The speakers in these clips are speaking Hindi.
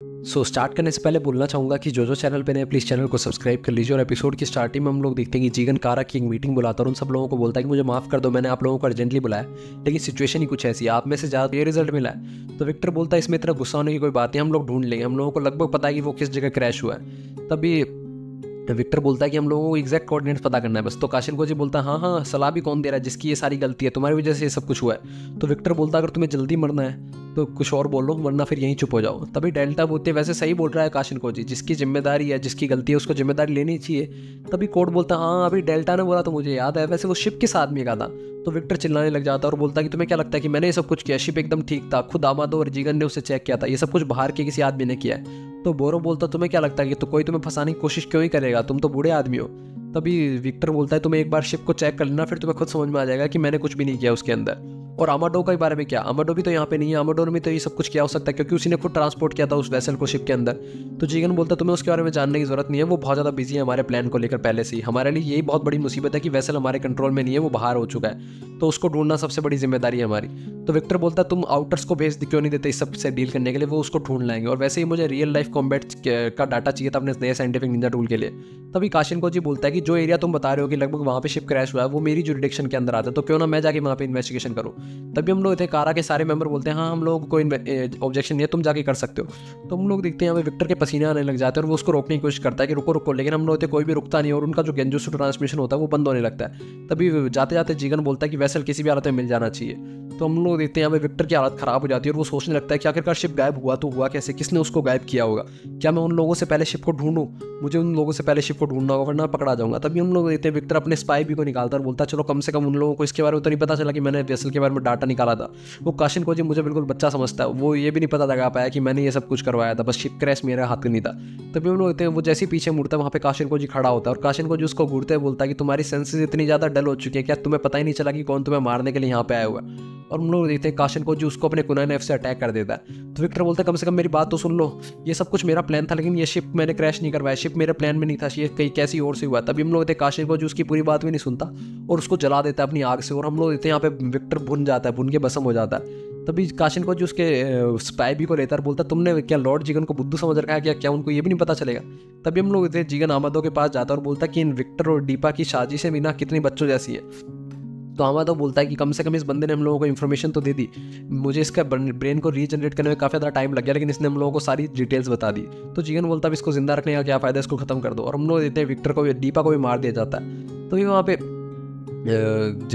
स्टार्ट करने से पहले बोलना चाहूँगा कि जो चैनल पे नए प्लीज़ चैनल को सब्सक्राइब कर लीजिए। और एपिसोड की स्टार्टिंग में हम लोग देखते हैं कि जीगन कारा की एक मीटिंग बुलाता है और उन सब लोगों को बोलता है कि मुझे माफ़ कर दो, मैंने आप लोगों को अर्जेंटली बुलाया, लेकिन सिचुएशन ही कुछ ऐसी है, आप में से ज़्यादा ये रिजल्ट मिला है। तो विक्टर बोलता है इसमें इतना गुस्सा होने की कोई बात नहीं, हम लोग ढूंढ लेंगे, हम लोगों को लगभग पता है कि वो किस जगह क्रैश हुआ है। तभी विक्टर बोलता है कि हम लोगों को एग्जैक्ट कोऑर्डिनेट्स पता करना है बस। तो काशिन को जी बोलता है हाँ हाँ, सलाह भी कौन दे रहा है जिसकी ये सारी गलती है, तुम्हारी वजह से ये सब कुछ हुआ है। तो विक्टर बोलता है अगर तुम्हें जल्दी मरना है तो कुछ और बोलो, वरना फिर यहीं चुप हो जाओ। तभी डेल्टा बोलते वैसे सही बोल रहा है काशिन को जी, जिसकी जिम्मेदारी है, जिसकी गलती है, उसको जिम्मेदारी लेनी चाहिए। तभी कोड बोलता है हाँ अभी डेल्टा ने बोला तो मुझे याद है, वैसे वो शिप किस आदमी का था। तो विक्टर चिल्लाने लग जाता है और बोलता है कि तुम्हें क्या लगता है कि मैंने ये सब कुछ किया, शिप एकदम ठीक था, खुद आमादो और जीगन ने उसे चेक किया था, ये सब कुछ बाहर के किसी आदमी ने किया है। तो बोरो बोलता तुम्हें क्या लगता है कि तो कोई तुम्हें फंसाने की कोशिश क्यों ही करेगा, तुम तो बूढ़े आदमी हो। तभी विक्टर बोलता है तुम्हें एक बार शिप को चेक कर लेना, फिर तुम्हें खुद समझ में आ जाएगा कि मैंने कुछ भी नहीं किया उसके अंदर। और अमाडो के बारे में क्या, अमाडो भी तो यहाँ पे नहीं है, अमाडो ने भी तो ये सब कुछ किया हो सकता है क्योंकि उसी ने खुद ट्रांसपोर्ट किया था उस वेसल को शिप के अंदर। तो जीगन बोलता तुम्हें उसके बारे में जानने की जरूरत नहीं है, वो बहुत ज़्यादा बिजी है हमारे प्लान को लेकर पहले से ही, हमारे लिए यही बहुत बड़ी मुसीबत है कि वेसल हमारे कंट्रोल में नहीं है, वो बाहर हो चुका है, तो उसको ढूंढना सबसे बड़ी जिम्मेदारी है हमारी। तो विक्टर बोलता तुम आउटर्स को भेज क्यों नहीं देते इस सब से डील करने के लिए, वो उसको ढूंढ लाएंगे, और वैसे ही मुझे रियल लाइफ कॉम्बैट का डाटा चाहिए था अपने नए साइंटिफिक निंजा टूल के लिए। तभी काशिन को जी बोलता है कि जो एरिया तुम बता रहे हो कि लगभग वहाँ पे शिप क्रैश हुआ है, वो मेरी जुरिडिक्शन के अंदर आता है, तो क्यों ना मैं जाके वहाँ पे इन्वेस्टिगेशन करूँ। तभी हम लोग थे कारा के सारे मेंबर बोलते हैं हाँ हम लोग को कोई ऑब्जेक्शन नहीं है, तुम जाके कर सकते हो। तो हम लोग देखते हैं यहाँ पे विक्टर के पसीने आने लग जाते हैं और वो उसको रोकने की कोशिश करता है कि रुको रुको, लेकिन हम लोग कोई भी रुकता नहीं और उनका जो गेंजुसु ट्रांसमिशन होता है वो बंद होने लगता है। तभी जाते जाते जीगन बोलता है कि वैसल किसी भी हालत में मिल जाना चाहिए। तो हम लोग देखते हैं यहाँ पे विक्टर की हालत खराब हो जाती है और वो सोचने लगता है कि आखिरकार शिप गायब हुआ तो हुआ कैसे, किसने उसको गायब किया होगा, क्या मैं उन लोगों से पहले शिप को ढूंढूं, मुझे उन लोगों से पहले शिप को ढूंढना होगा वरना पकड़ा जाऊंगा। तभी हम लोग देखते हैं विक्टर अपने स्पाई भी को निकालता है और बोलता है चलो कम से कम उन लोगों को इसके बारे में तो नहीं पता चला कि मैंने वेसल के बारे में डाटा निकाला था। वो काशिन को जी मुझे बिल्कुल बच्चा समझता है, वो ये भी नहीं पता लगा पाया कि मैंने ये सब कुछ करवाया था, बस शिप क्रैश मेरे हाथ में नहीं था। तभी हम लोग देखते हैं वो जैसे पीछे मुड़ता है वहाँ पे काशिन को जी खड़ा होता है और काशिन को जी उसको घूरते हुए बोलता है कि तुम्हारी सेंसेस इतनी ज़्यादा डल हो चुकी है क्या तुम्हें पता ही नहीं चला कि कौन तुम्हें मारने के लिए यहाँ पे आया हुआ है। और हम लोग देखते हैं काशिन को जी उसको अपने कुनाई नाइफ से अटैक कर देता है। तो विक्टर बोलता है कम से कम मेरी बात तो सुन लो, ये सब कुछ मेरा प्लान था लेकिन ये शिप मैंने क्रैश नहीं करवाया, शिप मेरे प्लान में नहीं था, ये कहीं कैसी और से हुआ। तभी हम लोग देखते हैं काशिन को जी उसकी पूरी बात भी नहीं सुनता और उसको जला देता है अपनी आग से, और हम लोग देखते हैं यहाँ पे विक्टर भुन जाता है, भुन के भस्म हो जाता है। तभी काशिन को जो उसके स्पाई भी को लेता है, बोलता तुमने क्या लॉर्ड जीगन को बुद्धू समझ रखा है क्या, क्या उनको ये भी नहीं पता चलेगा। तभी हम लोग जीगन आमादो के पास जाता है और बोलता है कि इन विक्टर और दीपा की साजिश से बिना कितनी बच्चों जैसी है। तो आमादो बोलता है कि कम से कम इस बंदे ने हम लोगों को इन्फॉर्मेशन तो दे दी, मुझे इसका ब्रेन को रीजनरेट करने में काफ़ी ज़्यादा टाइम लग गया, लेकिन इसने हम लोगों को सारी डिटेल्स बता दी। तो जीगन बोलता है इसको जिंदा रखने का क्या फ़ायदा, इसको खत्म कर दो। और हम लोग देते हैं विक्टर को दीपा को भी मार दिया जाता है। तो ये वहाँ पे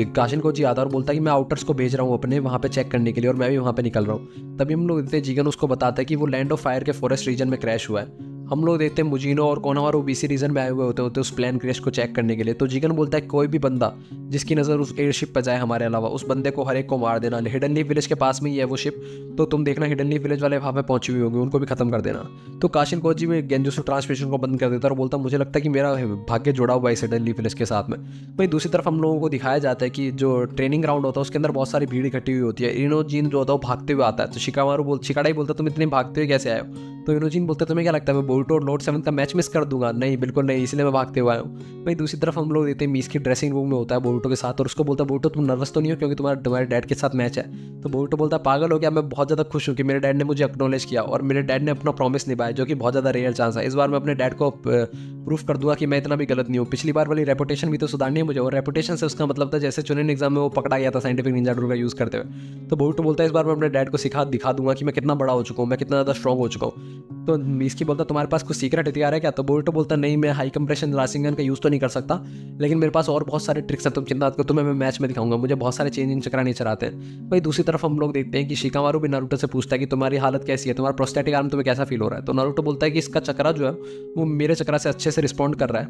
काशिन को जी आता है और बोलता है कि मैं आउटर्स को भेज रहा हूँ अपने वहाँ पे चेक करने के लिए और मैं भी वहाँ पे निकल रहा हूँ। तभी हम लोग देखते हैं जीगन उसको बताता है कि वो लैंड ऑफ फायर के फॉरेस्ट रीजन में क्रैश हुआ है। हम लोग देखते हैं मुजीनो और कोनावारो बीसी रीजन में आए हुए होते होते उस प्लेन क्रैश को चेक करने के लिए। तो जीगन बोलता है कोई भी बंदा जिसकी नज़र उस एयरशिप पर जाए हमारे अलावा, उस बंदे को हर एक को मार देना। हिडन लीफ विलेज के पास में ही है वो शिप, तो तुम देखना हिडन लीफ विलेज वाले वहाँ पे पहुंचे हुए होंगे, उनको भी खत्म कर देना। तो काशिन कोजी में गेंजुसु ट्रांसमिशन को बंद कर देता है और बोलता मुझे लगता है कि मेरा भाग्य जुड़ा हुआ है इस हिडन लीफ विलेज के साथ में। वहीं दूसरी तरफ हम लोगों को दिखाया जाता है कि जो ट्रेनिंग ग्राउंड होता है उसके अंदर बहुत सारी भीड़ इकट्ठी हुई होती है। इनोजीन जो होता है वो भागते हुए आता है, तो शिकाडाई बोलता तुम इतने भागते हुए कैसे आए हो। तो इनोजीन बोलते तुम्हें क्या लगता है मैं बोरुटो और नोट 7 का मैच मिस कर दूंगा, नहीं बिल्कुल नहीं, इसलिए मैं भागते हुए आया हूँ। भाई दूसरी तरफ हम लोग देखते हैं मीस की ड्रेसिंग रूम में होता है बोरुटो के साथ और उसको बोलता है बोरुटो तुम नर्वस तो नहीं हो क्योंकि तुम्हारे डैड के साथ मैच है। तो बोरुटो बोलता है पागल हो गया, मैं बहुत ज़्यादा खुश हूँ कि मेरे डैड ने मुझे एक्नॉलेज किया और मेरे डैड ने अपना प्रॉमिस निभाया, जो कि बहुत ज़्यादा रेयर चांस है। इस बार मैं अपने डैड को प्रूफ कर दूंगा कि मैं इतना भी गलत नहीं हूँ। पिछली बार वाली रेपुटेशन भी तो सुधारनी है मुझे, और रेपुटेशन से उसका मतलब था जैसे चुनिन एग्जाम में वो पकड़ा गया था साइंटिफिक निंजा टूल का यूज़ करते हुए। तो बोरुटो बोलता है इस बार मैं अपने डैड को दिखा दूंगा कि मैं कितना बड़ा हो चुका हूँ, मैं कितना ज़्यादा स्ट्रॉन्ग हो चुका हूँ। तो मीस्की बोलता तुम्हारे पास कुछ सीक्रेट हथियार है क्या। तो बोरुटो बोलता नहीं मैं हाई कंप्रेशन रासिंगन का यूज़ तो नहीं कर सकता, लेकिन मेरे पास और बहुत सारे ट्रिक्स हैं, तुम चिंता मत करो, तुम्हें मैं मैच में दिखाऊंगा, मुझे बहुत सारे चेंजिंग चक्रा नेचर आते हैं। भाई दूसरी तरफ हम लोग देखते हैं कि शिकामारू भी नारुतो से पूछता है कि तुम्हारी हालत कैसी है, तुम्हारा प्रोस्टेटिक आर्म तुम्हें कैसा फील हो रहा है। तो नारुतो बोलता है कि इसका चक्रा जो है वो मेरे चक्रा से अच्छे से रिस्पॉन्ड कर रहा है,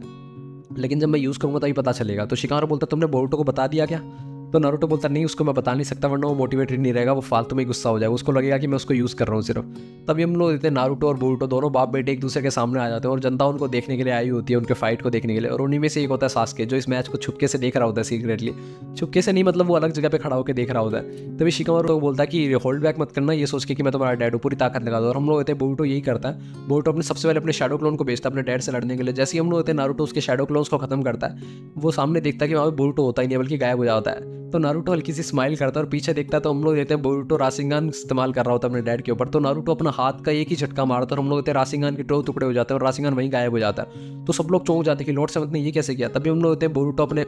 लेकिन जब मैं यूज़ करूँगा तभी पता चलेगा। तो शिकामारू बोलता तुमने बोरुटो को बता दिया क्या। तो नारुतो बोलता नहीं उसको मैं बता नहीं सकता वरना वो मोटिवेटेड नहीं रहेगा, वो फालतू में गुस्सा हो जाएगा, उसको लगेगा कि मैं उसको यूज़ कर रहा हूँ सिर्फ। तभी हम लोग देते हैं नारुतो और बोरुटो दोनों बाप बेटे एक दूसरे के सामने आ जाते हैं और जनता उनको देखने के लिए आई होती है, उनके फाइट को देखने के लिए। और उन्हीं में से एक होता है सास्के, जो इस मैच को छुपके से देख रहा होता है सीक्रेटली, छुपके से नहीं मतलब वो अलग जगह पे खड़ा होकर देख रहा होता है। तभी शिकामारू बोलता है कि होल्ड बैक मत करना, ये सोच के कि मैं तुम्हारा डैड हूँ, पूरी ताकत लगा दो। और हम लोग होते हैं बोरुटो यही करता है, बोरुटो अपने सबसे पहले अपने शैडो क्लोन को भेजता है अपने डैड से लड़ने के लिए। जैसे ही हम लोग होते हैं नारुतो उसके शैडो क्लोन्स को खत्म करता है, वो सामने देखता है कि वहाँ पे बोरुटो होता ही नहीं बल्कि गायब हो जाता है। तो नारुतो हल्की सी स्माइल करता है और पीछे देखता है तो हम लोग देखते हैं बोरुतो राशिंगान इस्तेमाल कर रहा होता है अपने डैड के ऊपर। तो नारुतो अपना हाथ का एक ही झटका मारता है और हम लोग देखते हैं राशिंगान के 2 टुकड़े हो जाते हैं और राशिंगान वहीं गायब हो जाता है। तो सब लोग चौंक जाते हैं कि लॉर्ड सेवंथ ने ये कैसे किया। तभी हम लोग देखते हैं बोरुतो अपने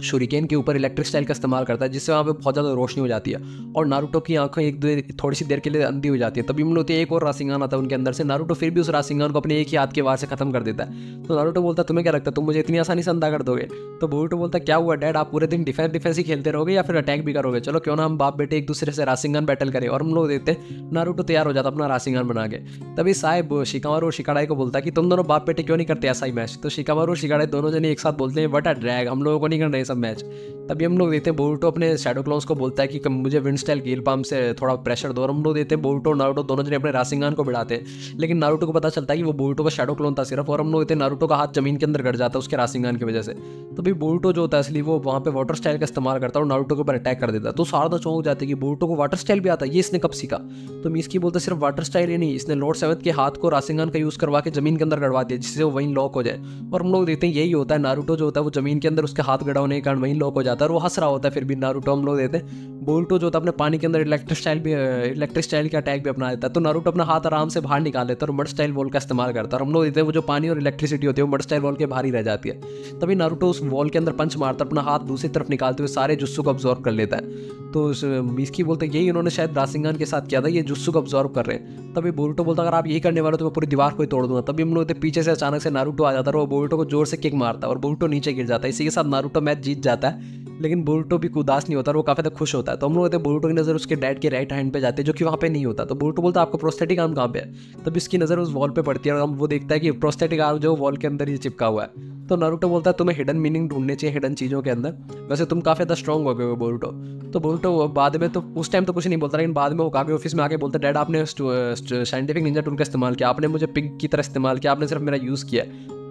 शूरिकेन के ऊपर इलेक्ट्रिक स्टाइल का इस्तेमाल करता है, जिससे वहाँ पे बहुत ज़्यादा रोशनी हो जाती है और नारुतो की आंखें थोड़ी सी देर के लिए अंधी हो जाती है। तभी हम लोग एक और राशिंगान आता है उनके अंदर से। नारुतो फिर भी उस राशिंगान को अपने एक ही हाथ के वार से खत्म कर देता है। तो नारुतो बोलता है तुम्हें क्या लगता है तुम मुझे इतनी आसानी से अंधा कर दोगे। तो बोरुतो बोलता है क्या हुआ डैड, आप पूरे दिन डिफेंस ही खेलते रहोगे या फिर अटैक भी करोगे, चलो क्यों ना हम बाप बेटे एक दूसरे से राशिंगान बैटल करें। और हम लोग देखते हैं नारुतो तैयार हो जाता अपना राशिंगान बना के। तभी साहेब शिकामारू और शिकाडाई को बोलता है कि तुम दोनों बाप बेटे क्यों नहीं करते ऐसा ही मैच। तो शिकामारू और शिकाडाई दोनों जने एक साथ बोलते हैं व्हाट अ ड्रैग, हम लोगों को नहीं करना ये सब मैच। तभी हम लोग देखते हैं बोरुतो अपने शैडो क्लॉन्स को बोलता है कि मुझे विंड स्टाइल कील पाम से थोड़ा प्रेशर दो। और हम लोग देते हैं बोरुतो और नारुतो दोनों जने अपने राशिंगान को बढ़ाते हैं, लेकिन नारुतो को पता चलता है कि वो बोरुतो का शैडो क्लोन था सिर्फ। और हम लोग देते हैं नारुतो का हाथ जमीन के अंदर गड़ जाता है उसके राशिंगान की वजह से। तो भी बोरुतो जो होता है असली वो वहाँ पे वाटर स्टाइल का इस्तेमाल करता है और नारुतो के ऊपर अटैक कर देता है। तो सारा चौंक जाते हैं कि बोरुतो को वाटर स्टाइल भी आता है, ये इसने कब सीखा। तो मीस्की बोलता है सिर्फ वाटर स्टाइल ही नहीं, इसने लॉर्ड सेवंथ के हाथ को राशिंगान का यूज करवा के जमीन के अंदर गड़वा दिया जिससे वो वहीं लॉक हो जाए। और हम लोग देखते हैं यही होता है, नारुतो जो होता है वो जमीन के अंदर उसके हाथ गड़ा होने के कारण वहीं लॉक हो जाता है और वो हंस रहा होता है। फिर भी नारुतो हम लोग देते हैं बोरुतो जो होता है अपने पानी के अंदर इलेक्ट्रिक स्टाइल का अटैक भी अपना देता है। तो नारुतो अपना हाथ आराम से बाहर निकाल लेता है और मड स्टाइल वॉल का इस्तेमाल करता है। और हम लोग देते हैं वो जो पानी और इलेक्ट्रिसिटी होती है वो मड स्टाइल वॉल के बाहर ही रह जाती है। तभी नारुतो उस वॉल के अंदर पंच मारता है, अपना हाथ दूसरी तरफ निकालते हुए सारे जुस्सू को अब्जॉर्व कर लेता है। तो मिस्की बोलते हैं यही इन्होंने शायद राशिंगान के साथ किया था, ये जुस्सू को अब्जॉर्व कर रहे हैं। तभी बोरुतो बोलता अगर आप यही करने वाले हो तो मैं पूरी दीवार को ही तोड़ दूंगा। तभी हम लोग पीछे से अचानक से नारुतो आ जाता है और वो बोरुतो को जोर से किक मारता है और बोरुतो नीचे गिर जाता है। इसी के साथ नारुतो मैच जीत जाता है, लेकिन बोरुतो भी उदास नहीं होता और वो काफी ज्यादा खुश होता है। तो हम लोग कहते हैं बोरुतो की नजर उसके डैड के राइट हैंड पे जाती है जो कि वहाँ पे नहीं होता। तो बोरुतो बोलता है आपको प्रोस्थेटिक आर्म कहाँ पे है। तब इसकी नजर उस वॉल पे पड़ती है और वो देखता है कि प्रोस्थेटिक आर्म जो वॉल के अंदर ही चिपका हुआ है। तो नारुतो बोलता है तुम्हें हिडन मीनिंग ढूंढने चाहिए हिडन चीज़ों के अंदर, वैसे तुम काफ़ी ज़्यादा स्ट्रॉन्ग हो गए हो बोरुतो। तो बोरुतो बाद में तो उस टाइम तो कुछ नहीं बोलता, लेकिन बाद में वो कागे ऑफिस में आके बोलता है डैड आपने साइंटिफिक निंजा टूल का इस्तेमाल किया, आपने मुझे पिग की तरह इस्तेमाल किया, आपने सिर्फ मेरा यूज़ किया,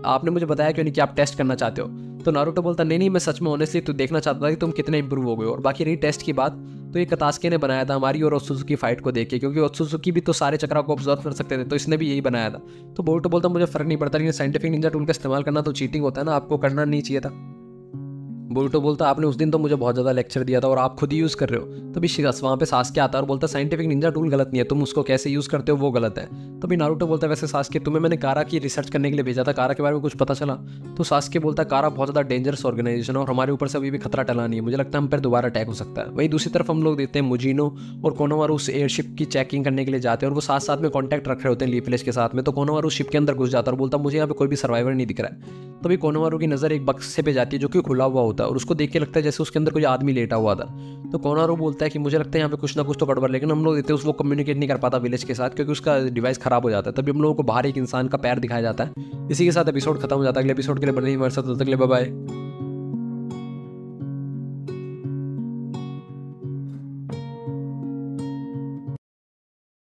आपने मुझे बताया क्यों नहीं कि आप टेस्ट करना चाहते हो। तो नारुतो बोलता नहीं मैं सच में ऑनेस्टली तो देखना चाहता था कि तुम कितने इंप्रूव हो गए हो। और बाकी रही टेस्ट की बात, तो ये कतास्के ने बनाया था हमारी और ओत्सुजुकी फाइट को देख के, क्योंकि ओत्सुजुकी भी तो सारे चक्रा को ऑब्जर्व कर सकते थे, तो इसने भी यही बनाया था। तो बोरुतो बोलता मुझे फर्क नहीं पड़ता, लेकिन साइंटिफिक निंजा टूल का इस्तेमाल करना तो चीटिंग होता है ना, आपको करना नहीं चाहिए था। बोरुतो बोलता आपने उस दिन तो मुझे बहुत ज़्यादा लेक्चर दिया था और आप खुद ही यूज़ कर रहे हो। तभी वहाँ पे सास्के आता है और बोलता साइंटिफिक निंजा टूल गलत नहीं है, तुम उसको कैसे यूज़ करते हो वो गलत है। तभी नारुतो बोलता है वैसे सास्के तुम्हें मैंने कारा की रिसर्च करने के लिए भेजा था, कारा के बारे में कुछ पता चला। तो सास्के बोलता है कारा बहुत ज़्यादा डेंजरस ऑर्गेनाइजेशन है और हमारे ऊपर से अभी भी खतरा टला नहीं है, मुझे लगता है हम पर दोबारा अटैक हो सकता है। वहीं दूसरी तरफ हम लोग देखते हैं मुजीनो और कोनोमारू उस एयरशिप की चेकिंग करने के लिए जाते हैं और वो साथ साथ में कॉन्टैक्ट रख रहे होते हैं लीफ विलेज के साथ में। तो कोनोमारू शिप के अंदर घुस जाता है और बोलता मुझे यहाँ पे कोई भी सर्वाइवर नहीं दिख रहा है। तभी कोनोमारू की नज़र एक बक्से पे जाती है जो कि खुला हुआ होता है और उसको देख के लगता है जैसे उसके अंदर कोई आदमी लेटा हुआ था। तो कोनोमारू बोलता है कि मुझे लगता है यहाँ पे कुछ ना कुछ तो गड़बड़, लेकिन हम लोग देखते हैं वो कम्युनिकेट नहीं कर पाता विलेज के साथ क्योंकि उसका डिवाइस खराब हो जाता है। तभी हम लोगों को बाहर एक इंसान का पैर दिखाया जाता है। इसी के साथ एपिसोड खत्म हो जाता है। अगले एपिसोड के लिए बने ही हमारे साथ, तब तक के लिए बाय बाय।